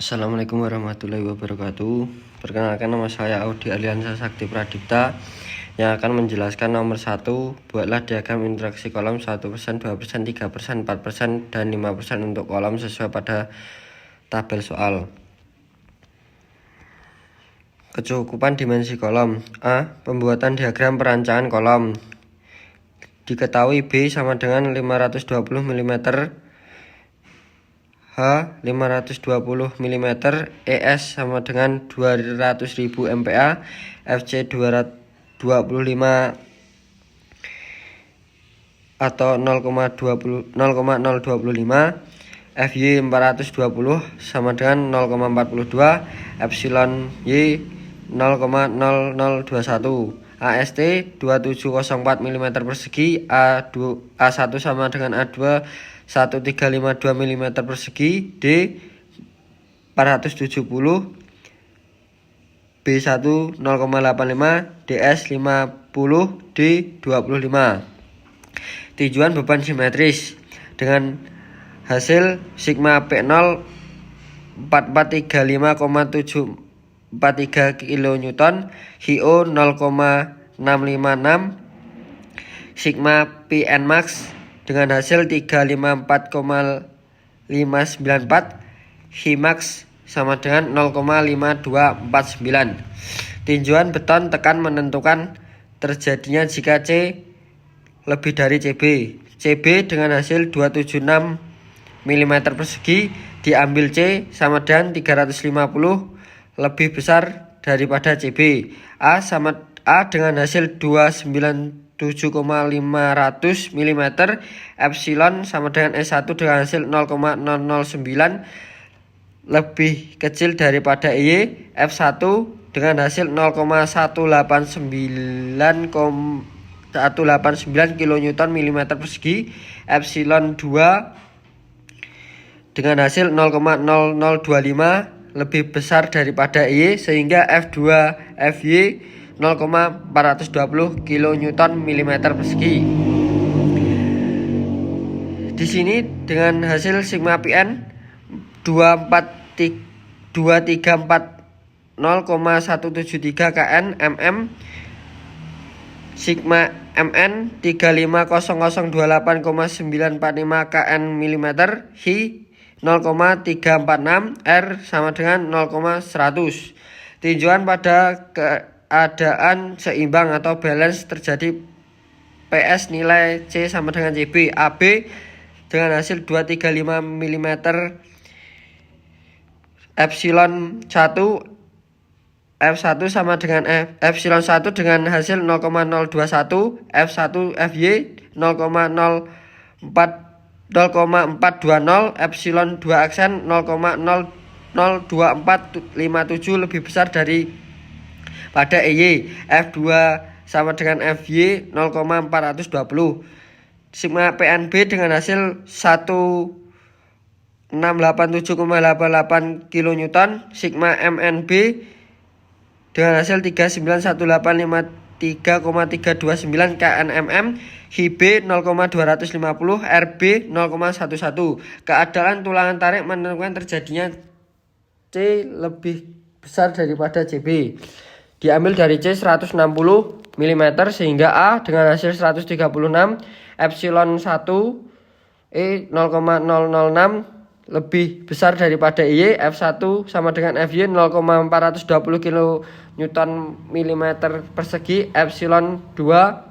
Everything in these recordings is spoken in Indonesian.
Assalamualaikum warahmatullahi wabarakatuh. Perkenalkan, nama saya Audi Aliansa Sakti Pradipta yang akan menjelaskan nomor 1. Buatlah diagram interaksi kolom 1%, 2%, 3%, 4%, dan 5% untuk kolom sesuai pada tabel soal. Kecukupan dimensi kolom. A. Pembuatan diagram perancangan kolom. Diketahui B sama dengan 520 mm, H 520 mm, ES sama dengan 200.000 MPa, FC 225 atau 0,025, FY 420 sama dengan 0,42, Epsilon Y 0,0021, AST 2704 mm persegi, A1 sama dengan A2 1352 mm persegi, D 470, B1 0,85, DS 50, D 25. Tinjauan beban simetris dengan hasil sigma P0 4435,743 kN, HIO 0,656, sigma PN max dengan hasil 354,594, Himax sama dengan 0,5249. Tinjauan beton tekan menentukan terjadinya jika C lebih dari CB. CB dengan hasil 276 mm persegi diambil C sama dengan 350 lebih besar daripada CB. A dengan hasil 297,500 mm, Epsilon sama dengan E1 dengan hasil 0,009 lebih kecil daripada EY, F1 dengan hasil 0,189 kN mm persegi, Epsilon 2 dengan hasil 0,0025 lebih besar daripada EY, sehingga F2 FY 0,420 kN mm persegi. Di sini dengan hasil sigma PN 2340,173 kN mm, sigma MN 350028,945 kN mm, Hi 0,346, R sama dengan 0,100. Tinjauan pada keadaan seimbang atau balance terjadi PS nilai C sama dengan CB. AB dengan hasil 235 mm, Epsilon 1 F1 sama dengan Epsilon 1 dengan hasil 0,021, F1 FY 0,420, Epsilon 2 aksen 0,02457 lebih besar dari pada EY. F2 sama dengan FY 0,420. Sigma PNB dengan hasil 1687,88 kN, sigma MNB dengan hasil 391853,329 kNmm, HIB 0,250, RB 0,11. Keadaan tulangan tarik menentukan terjadinya C lebih besar daripada CB. Diambil dari C 160 mm sehingga A dengan hasil 136, Epsilon 1 E 0,006 lebih besar daripada IY, F1 sama dengan FY 0,420 kN mm persegi, Epsilon 2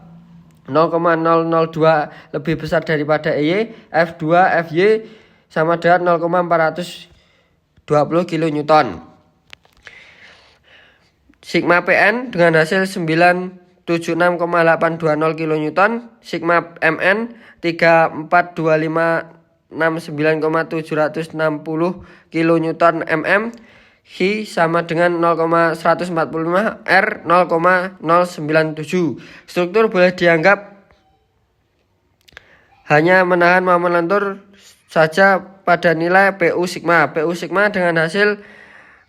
0,002 lebih besar daripada EY, F2 FY sama dengan 0,420 kN. Sigma PN dengan hasil 976,820 kN, sigma MN 342569,760 kN mm, Hi sama dengan 0,145, R 0,097. Struktur boleh dianggap hanya menahan momen lentur saja pada nilai PU sigma. PU sigma dengan hasil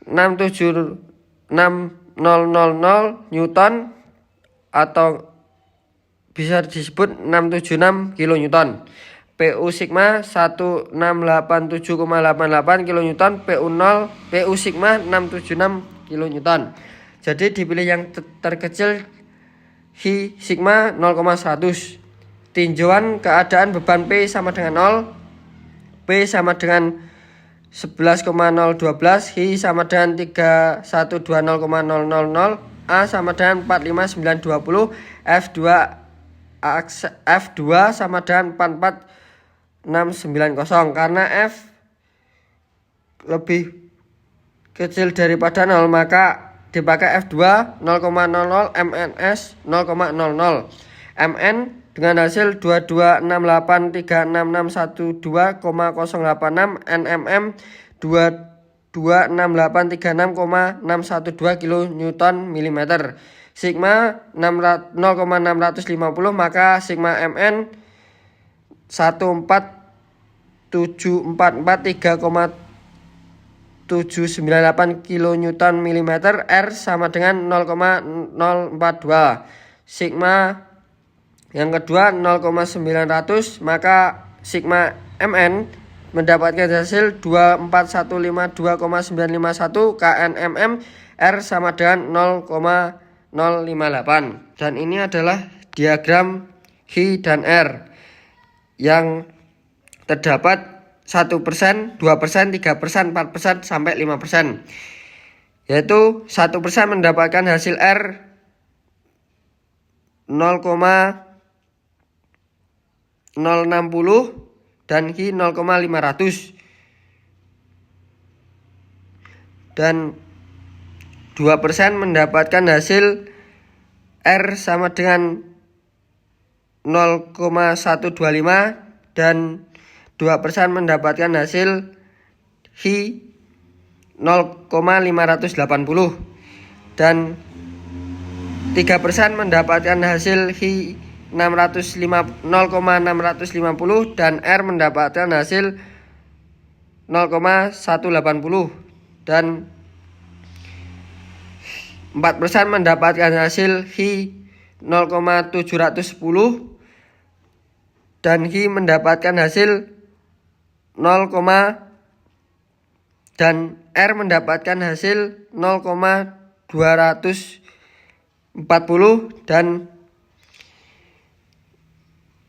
676,000 Newton atau bisa disebut 676 kN. PU sigma 1687,88 kN, PU sigma 676 kN. Jadi dipilih yang terkecil Hi sigma 0,100. Tinjauan keadaan beban P sama dengan 0, P sama dengan 11,012, Hi sama dengan 3120,000, A sama dengan 45920, F2 sama dengan 44690. Karena F lebih kecil daripada 0, maka dipakai F2 0,00, MNS 0,00. MN dengan hasil 22683661,2,086, NMM 226836,612 kN/mm. Sigma 0,650, maka sigma MN 14744,3,798 kN/mm, R sama dengan 0,042. Sigma yang kedua 0,900, maka sigma MN mendapatkan hasil 24152,951 kNmm, R sama dengan 0,058. Dan ini adalah diagram Hi dan R yang terdapat 1%, 2%, 3%, 4%, sampai 5%. Yaitu 1% mendapatkan hasil R 0,060 dan Hi 0,500. Dan 2% mendapatkan hasil R sama dengan 0,125 dan 2% mendapatkan hasil Hi 0,580 dan 3% mendapatkan hasil Hi 0,650 dan R mendapatkan hasil 0,180 dan 4% mendapatkan hasil Hi 0,710 dan Hi mendapatkan hasil 0, dan R mendapatkan hasil 0,240 dan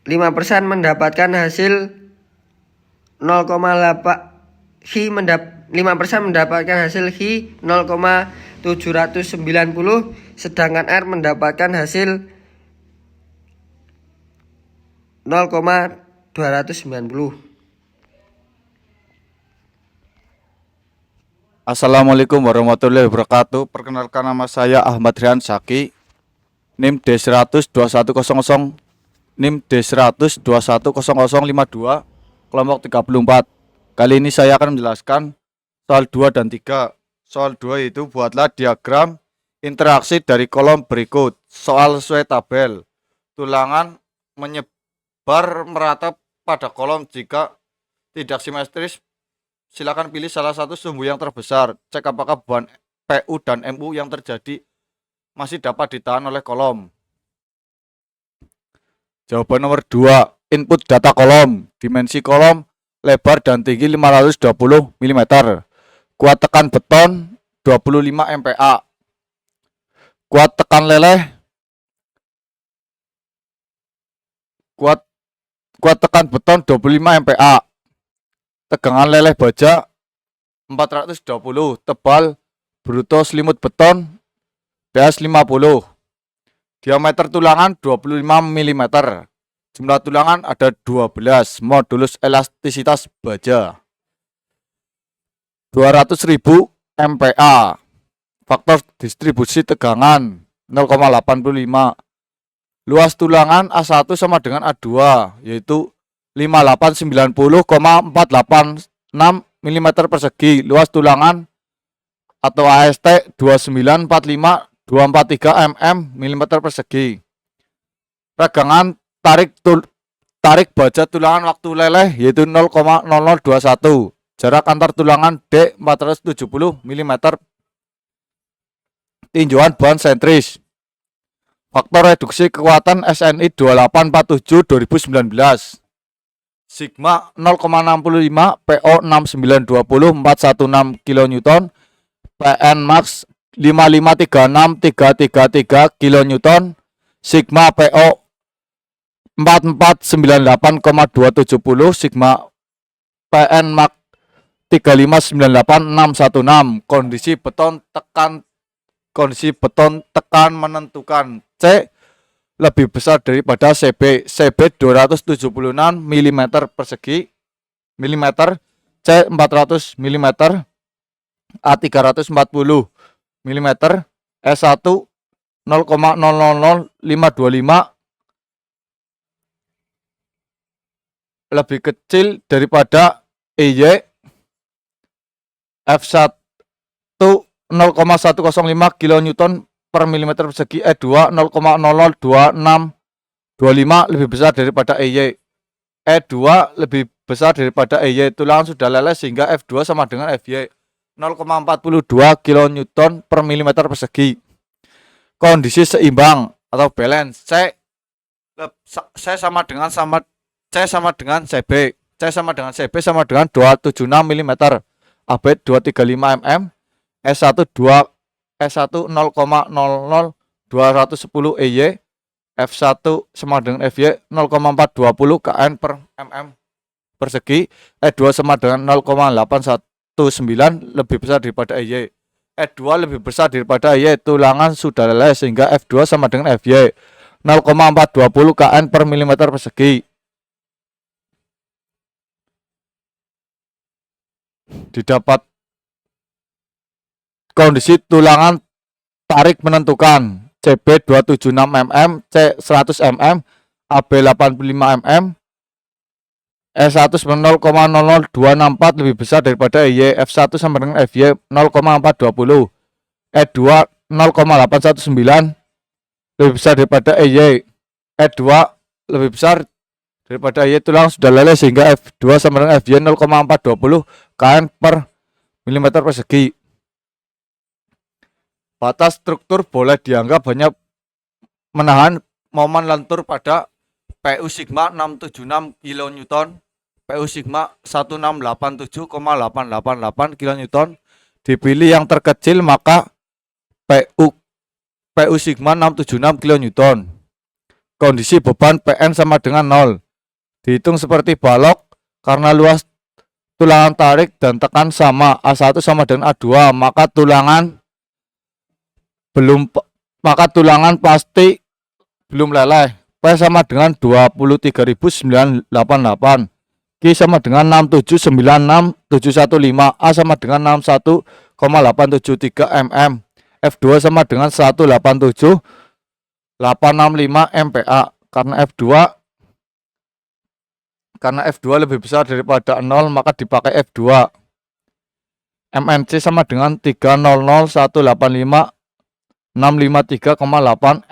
5% mendapatkan hasil 0,8. 5% mendapatkan hasil Hi 0,790, sedangkan R mendapatkan hasil 0,290. Assalamualaikum warahmatullahi wabarakatuh. Perkenalkan, nama saya Ahmad Rian Saki, NIM D1002100, NIM D100210052, kelompok 34. Kali ini saya akan menjelaskan soal 2 dan 3. Soal 2 itu buatlah diagram interaksi dari kolom berikut. Soal sesuai tabel. Tulangan menyebar merata pada kolom. Jika tidak simetris, silakan pilih salah satu sumbu yang terbesar. Cek apakah beban PU dan MU yang terjadi masih dapat ditahan oleh kolom. Jawaban nomor 2. Input data kolom. Dimensi kolom lebar dan tinggi 520 mm. Kuat tekan beton 25 MPa. Kuat tekan leleh Kuat tekan beton 25 MPa. Tegangan leleh baja 420. Tebal bruto selimut beton BS 50. Diameter tulangan 25 mm. Jumlah tulangan ada 12. Modulus elastisitas baja 200.000 MPa. Faktor distribusi tegangan 0,85. Luas tulangan A1 sama dengan A2, yaitu 5890,486 mm persegi. Luas tulangan atau AST 2945243 mm persegi. Ragangan tarik baja tulangan waktu leleh yaitu 0,0021. Jarak antar tulangan D 470 mm. Tinjauan bahan sentris. Faktor reduksi kekuatan SNI 2847 2019. sigma 0,65, PO 6920 416 kN, PN max 5536333 kN, sigma PO 4498270, sigma PN max 3598616. Kondisi beton tekan menentukan. C lebih besar daripada CB. CB 276 mm persegi milimeter, C 400 mm, A 340 mm, S1 0,000525 lebih kecil daripada EY, F1 0,105 kN per milimeter persegi, E2 0,002625 lebih besar daripada EY, E2 lebih besar daripada EY. Tulangan sudah leles sehingga F2 sama dengan FY 0,42 kN per milimeter persegi. Kondisi seimbang atau balance. C sama dengan CB. C sama dengan CB sama dengan 276 mm, AB 235 mm, S1 0,00210 EY, F1 sama dengan FY 0,420 kN per mm persegi, E2 sama dengan 0,819 lebih besar daripada EY. E2 lebih besar daripada EY, tulangan sudah leles sehingga F2 sama dengan FY 0,420 kN per milimeter persegi. Didapat kondisi tulangan tarik menentukan. CB 276 mm, C 100 mm, AB 85 mm, S1 0,00264 lebih besar daripada EY, F1 sama dengan FY 0,420, E2 0,819 lebih besar daripada EY, E2 lebih besar daripada EY, tulang sudah leles sehingga F2 sama dengan FY 0,420 kN per milimeter persegi. Batas struktur boleh dianggap hanya menahan momen lentur pada PU sigma 676 kN, PU sigma 1687,888 kN. Dipilih yang terkecil maka PU sigma 676 kN. Kondisi beban PN sama dengan 0. Dihitung seperti balok karena luas tulangan tarik dan tekan sama, A1 sama dengan A2, maka tulangan pasti belum leleh. P sama dengan 23.988, Q sama dengan 6796715, A sama dengan 61,873 mm, F2 sama dengan 187,865 MPa. Karena F2 lebih besar daripada 0 maka dipakai F2. MNC sama dengan 300185653,8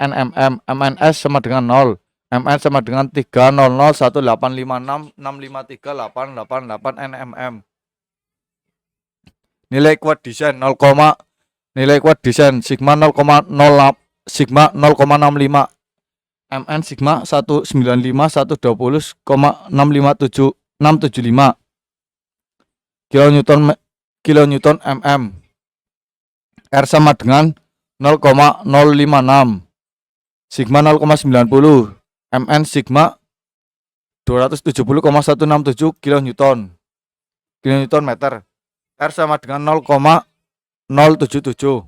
nmm, MNS sama dengan 0, MN sama dengan 300185663,888 nmm. Nilai kuat desain sigma 0,65, MN sigma 195,120,675 kilonewton mm. R sama dengan 0,056, sigma 0,90, MN sigma 270,167 kN meter. R sama dengan 0,077.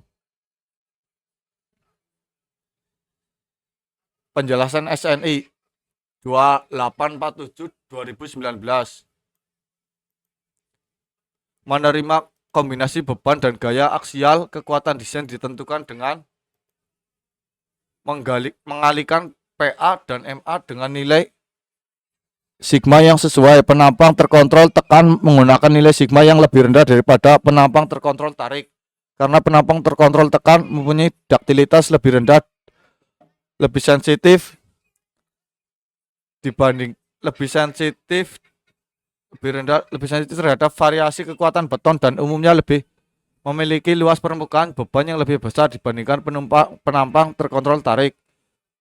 Penjelasan SNI 2847/2019 menerima kombinasi beban dan gaya aksial. Kekuatan desain ditentukan dengan mengalihkan PA dan MA dengan nilai sigma yang sesuai. Penampang terkontrol tekan menggunakan nilai sigma yang lebih rendah daripada penampang terkontrol tarik. Karena penampang terkontrol tekan mempunyai daktilitas lebih rendah, lebih sensitif terhadap variasi kekuatan beton dan umumnya lebih memiliki luas permukaan beban yang lebih besar dibandingkan penampang terkontrol tarik.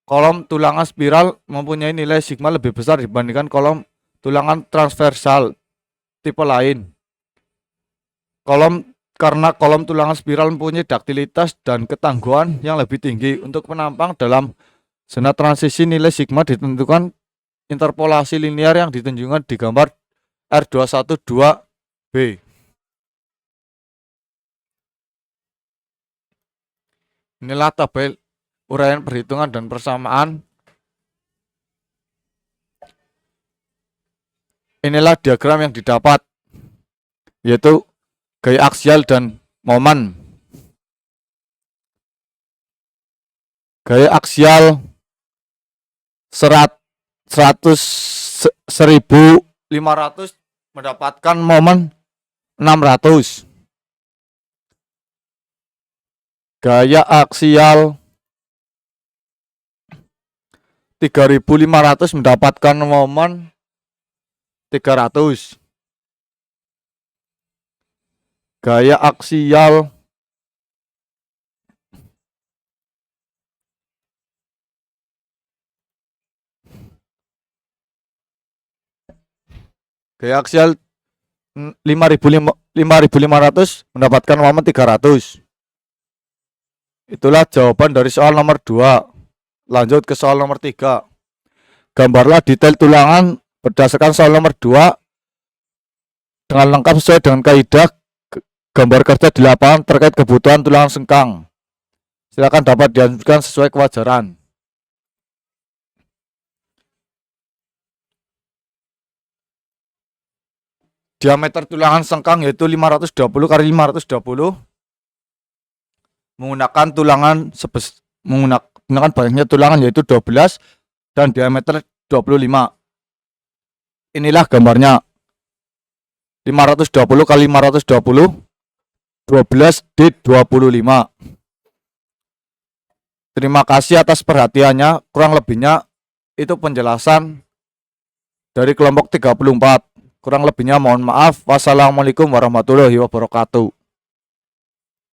Kolom tulangan spiral mempunyai nilai sigma lebih besar dibandingkan kolom tulangan transversal tipe lain. Karena kolom tulangan spiral mempunyai daktilitas dan ketangguhan yang lebih tinggi untuk menampang dalam zona transisi, nilai sigma ditentukan interpolasi linear yang ditunjukkan di gambar R212B. Inilah tabel uraian perhitungan dan persamaan. Inilah diagram yang didapat, yaitu gaya aksial dan momen. Gaya aksial 1500 mendapatkan momen 600. Gaya aksial 3500 mendapatkan momen 300. Gaya aksial 5500 mendapatkan momen 300. Itulah jawaban dari soal nomor 2. Lanjut ke soal nomor 3. Gambarlah detail tulangan berdasarkan soal nomor 2 dengan lengkap sesuai dengan kaidah gambar kerja di lapangan terkait kebutuhan tulangan sengkang. Silakan dapat dilanjutkan sesuai kewajaran. Diameter tulangan sengkang yaitu 520 kali 520 menggunakan banyaknya tulangan yaitu 12 dan diameter 25. Inilah gambarnya. 520 kali 520 12D25. Terima kasih atas perhatiannya. Kurang lebihnya itu penjelasan dari kelompok 34. Kurang lebihnya mohon maaf. Wassalamualaikum warahmatullahi wabarakatuh.